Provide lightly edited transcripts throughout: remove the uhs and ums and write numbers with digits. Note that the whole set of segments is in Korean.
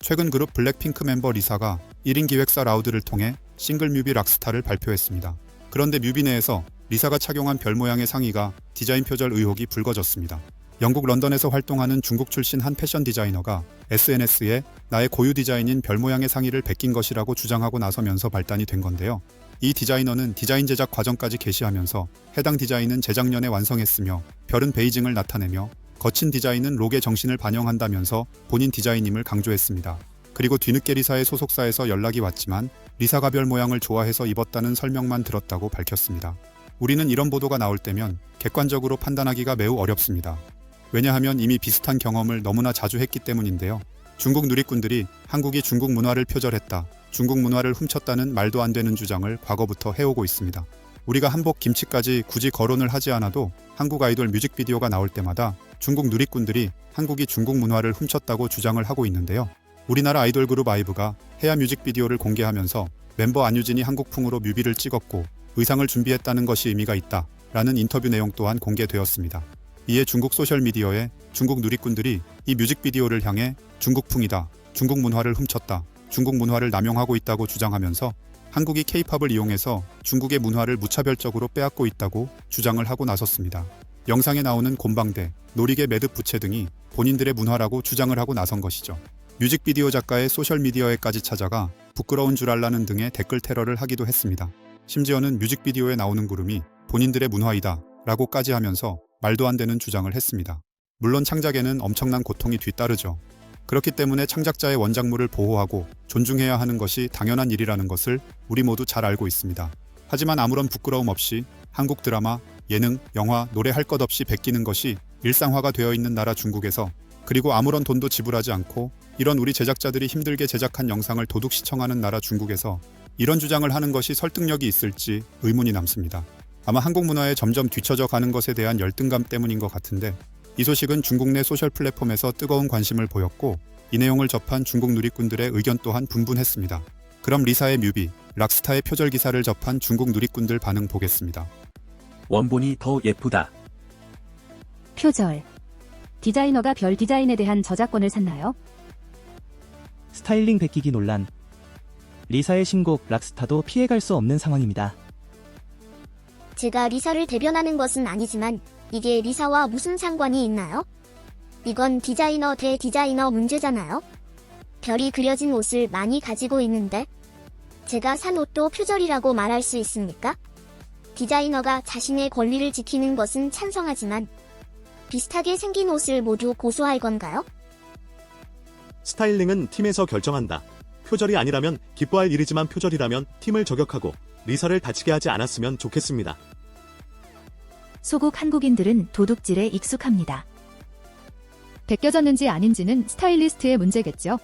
최근 그룹 블랙핑크 멤버 리사가 1인 기획사 라우드를 통해 싱글 뮤비 락스타를 발표했습니다. 그런데 뮤비 내에서 리사가 착용한 별 모양의 상의가 디자인 표절 의혹이 불거졌습니다. 영국 런던에서 활동하는 중국 출신 한 패션 디자이너가 SNS에 나의 고유 디자인인 별 모양의 상의를 베낀 것이라고 주장하고 나서면서 발단이 된 건데요. 이 디자이너는 디자인 제작 과정까지 게시하면서 해당 디자인은 재작년에 완성했으며 별은 베이징을 나타내며 거친 디자인은 록의 정신을 반영한다면서 본인 디자인임을 강조했습니다. 그리고 뒤늦게 리사의 소속사에서 연락이 왔지만 리사가 별 모양을 좋아해서 입었다는 설명만 들었다고 밝혔습니다. 우리는 이런 보도가 나올 때면 객관적으로 판단하기가 매우 어렵습니다. 왜냐하면 이미 비슷한 경험을 너무나 자주 했기 때문인데요. 중국 누리꾼들이 한국이 중국 문화를 표절했다, 중국 문화를 훔쳤다는 말도 안 되는 주장을 과거부터 해오고 있습니다. 우리가 한복 김치까지 굳이 거론을 하지 않아도 한국 아이돌 뮤직비디오가 나올 때마다 중국 누리꾼들이 한국이 중국 문화를 훔쳤다고 주장을 하고 있는데요. 우리나라 아이돌 그룹 아이브가 해야 뮤직비디오를 공개하면서 멤버 안유진이 한국풍으로 뮤비를 찍었고 의상을 준비했다는 것이 의미가 있다 라는 인터뷰 내용 또한 공개되었습니다. 이에 중국 소셜미디어에 중국 누리꾼들이 이 뮤직비디오를 향해 중국풍이다, 중국 문화를 훔쳤다, 중국 문화를 남용하고 있다고 주장하면서 한국이 K-팝을 이용해서 중국의 문화를 무차별적으로 빼앗고 있다고 주장을 하고 나섰습니다. 영상에 나오는 곰방대, 놀이개 매듭 부채 등이 본인들의 문화라고 주장을 하고 나선 것이죠. 뮤직비디오 작가의 소셜미디어에까지 찾아가 부끄러운 줄 알라는 등의 댓글 테러를 하기도 했습니다. 심지어는 뮤직비디오에 나오는 구름이 본인들의 문화이다 라고까지 하면서 말도 안 되는 주장을 했습니다. 물론 창작에는 엄청난 고통이 뒤따르죠. 그렇기 때문에 창작자의 원작물을 보호하고 존중해야 하는 것이 당연한 일이라는 것을 우리 모두 잘 알고 있습니다. 하지만 아무런 부끄러움 없이 한국 드라마, 예능, 영화, 노래 할 것 없이 베끼는 것이 일상화가 되어 있는 나라 중국에서, 그리고 아무런 돈도 지불하지 않고 이런 우리 제작자들이 힘들게 제작한 영상을 도둑 시청하는 나라 중국에서 이런 주장을 하는 것이 설득력이 있을지 의문이 남습니다. 아마 한국 문화에 점점 뒤처져 가는 것에 대한 열등감 때문인 것 같은데, 이 소식은 중국 내 소셜 플랫폼에서 뜨거운 관심을 보였고 이 내용을 접한 중국 누리꾼들의 의견 또한 분분했습니다. 그럼 리사의 뮤비, 락스타의 표절 기사를 접한 중국 누리꾼들 반응 보겠습니다. 원본이 더 예쁘다. 표절. 디자이너가 별 디자인에 대한 저작권을 샀나요? 스타일링 베끼기 논란. 리사의 신곡 락스타도 피해갈 수 없는 상황입니다. 제가 리사를 대변하는 것은 아니지만 이게 리사와 무슨 상관이 있나요? 이건 디자이너 대 디자이너 문제잖아요. 별이 그려진 옷을 많이 가지고 있는데 제가 산 옷도 표절이라고 말할 수 있습니까? 디자이너가 자신의 권리를 지키는 것은 찬성하지만 비슷하게 생긴 옷을 모두 고소할 건가요? 스타일링은 팀에서 결정한다. 표절이 아니라면 기뻐할 일이지만 표절이라면 팀을 저격하고 리사를 다치게 하지 않았으면 좋겠습니다. 소국 한국인들은 도둑질에 익숙합니다. 베껴졌는지 아닌지는 스타일리스트의 문제겠죠.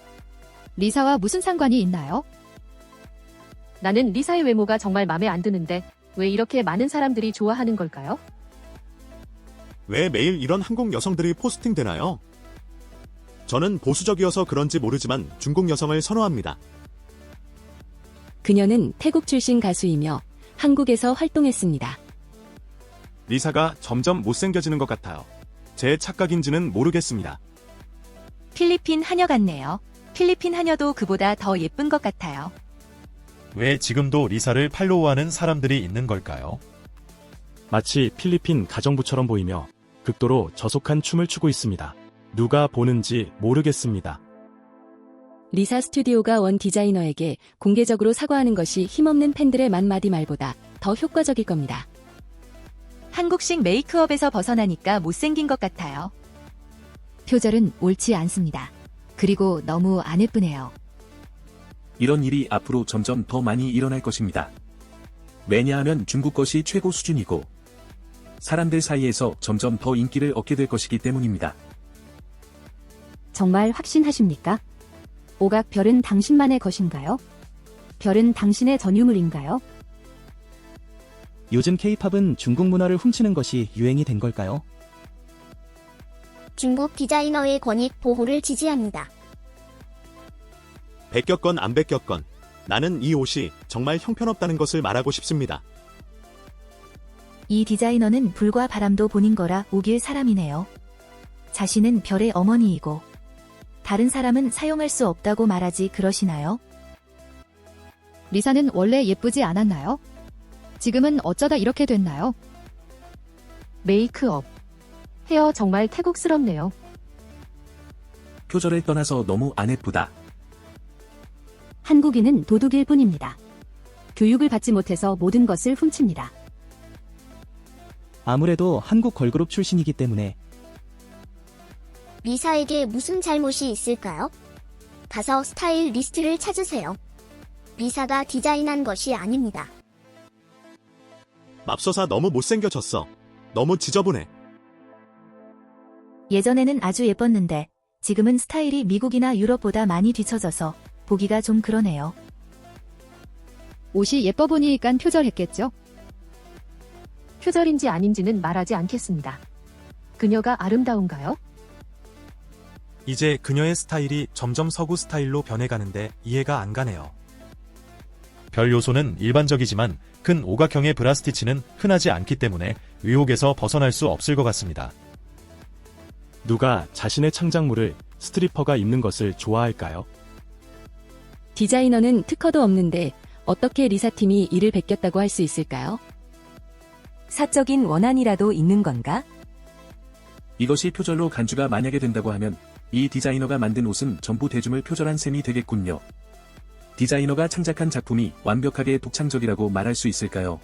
리사와 무슨 상관이 있나요? 나는 리사의 외모가 정말 마음에 안 드는데 왜 이렇게 많은 사람들이 좋아하는 걸까요? 왜 매일 이런 한국 여성들이 포스팅되나요? 저는 보수적이어서 그런지 모르지만 중국 여성을 선호합니다. 그녀는 태국 출신 가수이며 한국에서 활동했습니다. 리사가 점점 못생겨지는 것 같아요. 제 착각인지는 모르겠습니다. 필리핀 하녀 같네요. 필리핀 하녀도 그보다 더 예쁜 것 같아요. 왜 지금도 리사를 팔로우하는 사람들이 있는 걸까요? 마치 필리핀 가정부처럼 보이며 극도로 저속한 춤을 추고 있습니다. 누가 보는지 모르겠습니다. 리사 스튜디오가 원 디자이너에게 공개적으로 사과하는 것이 힘없는 팬들의 만마디 말보다 더 효과적일 겁니다. 한국식 메이크업에서 벗어나니까 못생긴 것 같아요. 표절은 옳지 않습니다. 그리고 너무 안 예쁘네요. 이런 일이 앞으로 점점 더 많이 일어날 것입니다. 왜냐하면 중국 것이 최고 수준이고 사람들 사이에서 점점 더 인기를 얻게 될 것이기 때문입니다. 정말 확신하십니까? 오각 별은 당신만의 것인가요? 별은 당신의 전유물인가요? 요즘 K-팝은 중국 문화를 훔치는 것이 유행이 된 걸까요? 중국 디자이너의 권익 보호를 지지합니다. 베꼈건 안 베꼈건 나는 이 옷이 정말 형편없다는 것을 말하고 싶습니다. 이 디자이너는 불과 바람도 본인 거라 우길 사람이네요. 자신은 별의 어머니이고 다른 사람은 사용할 수 없다고 말하지 그러시나요? 리사는 원래 예쁘지 않았나요? 지금은 어쩌다 이렇게 됐나요? 메이크업. 헤어 정말 태국스럽네요. 표절을 떠나서 너무 안 예쁘다. 한국인은 도둑일 뿐입니다. 교육을 받지 못해서 모든 것을 훔칩니다. 아무래도 한국 걸그룹 출신이기 때문에. 리사에게 무슨 잘못이 있을까요? 가서 스타일 리스트를 찾으세요. 리사가 디자인한 것이 아닙니다. 맙소사 너무 못생겨졌어. 너무 지저분해. 예전에는 아주 예뻤는데 지금은 스타일이 미국이나 유럽보다 많이 뒤처져서 보기가 좀 그러네요. 옷이 예뻐 보니까 표절했겠죠? 표절인지 아닌지는 말하지 않겠습니다. 그녀가 아름다운가요? 이제 그녀의 스타일이 점점 서구 스타일로 변해가는데 이해가 안 가네요. 별 요소는 일반적이지만 큰 오각형의 브라 스티치는 흔하지 않기 때문에 의혹에서 벗어날 수 없을 것 같습니다. 누가 자신의 창작물을 스트리퍼가 입는 것을 좋아할까요? 디자이너는 특허도 없는데 어떻게 리사팀이 이를 베꼈다고 할 수 있을까요? 사적인 원한이라도 있는 건가? 이것이 표절로 간주가 만약에 된다고 하면 이 디자이너가 만든 옷은 전부 대중을 표절한 셈이 되겠군요. 디자이너가 창작한 작품이 완벽하게 독창적이라고 말할 수 있을까요?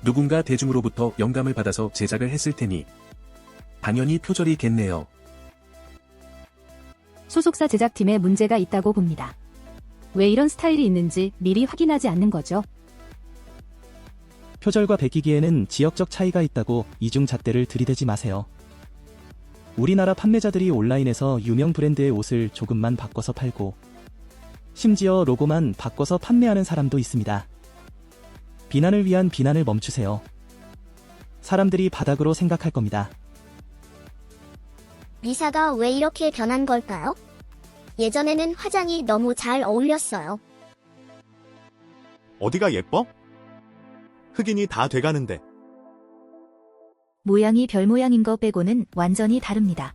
누군가 대중으로부터 영감을 받아서 제작을 했을 테니 당연히 표절이겠네요. 소속사 제작팀에 문제가 있다고 봅니다. 왜 이런 스타일이 있는지 미리 확인하지 않는 거죠. 표절과 베끼기에는 지역적 차이가 있다고 이중잣대를 들이대지 마세요. 우리나라 판매자들이 온라인에서 유명 브랜드의 옷을 조금만 바꿔서 팔고 심지어 로고만 바꿔서 판매하는 사람도 있습니다. 비난을 위한 비난을 멈추세요. 사람들이 바닥으로 생각할 겁니다. 리사가 왜 이렇게 변한 걸까요? 예전에는 화장이 너무 잘 어울렸어요. 어디가 예뻐? 흑인이 다 돼가는데. 모양이 별 모양인 거 빼고는 완전히 다릅니다.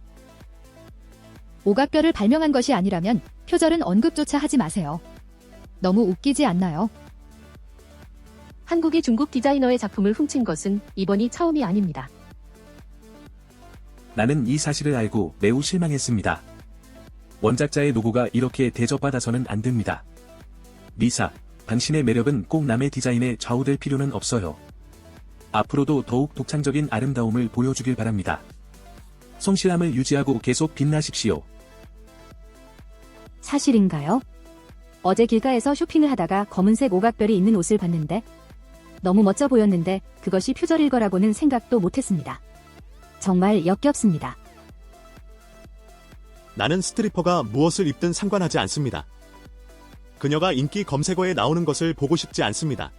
오각별을 발명한 것이 아니라면 표절은 언급조차 하지 마세요. 너무 웃기지 않나요? 한국이 중국 디자이너의 작품을 훔친 것은 이번이 처음이 아닙니다. 나는 이 사실을 알고 매우 실망했습니다. 원작자의 노고가 이렇게 대접받아서는 안 됩니다. 리사, 당신의 매력은 꼭 남의 디자인에 좌우될 필요는 없어요. 앞으로도 더욱 독창적인 아름다움을 보여주길 바랍니다. 성실함을 유지하고 계속 빛나십시오. 사실인가요? 어제 길가에서 쇼핑을 하다가 검은색 오각별이 있는 옷을 봤는데 너무 멋져 보였는데 그것이 표절일 거라고는 생각도 못했습니다. 정말 역겹습니다. 나는 스트리퍼가 무엇을 입든 상관하지 않습니다. 그녀가 인기 검색어에 나오는 것을 보고 싶지 않습니다.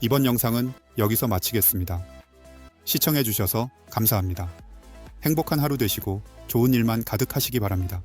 이번 영상은 여기서 마치겠습니다. 시청해주셔서 감사합니다. 행복한 하루 되시고 좋은 일만 가득하시기 바랍니다.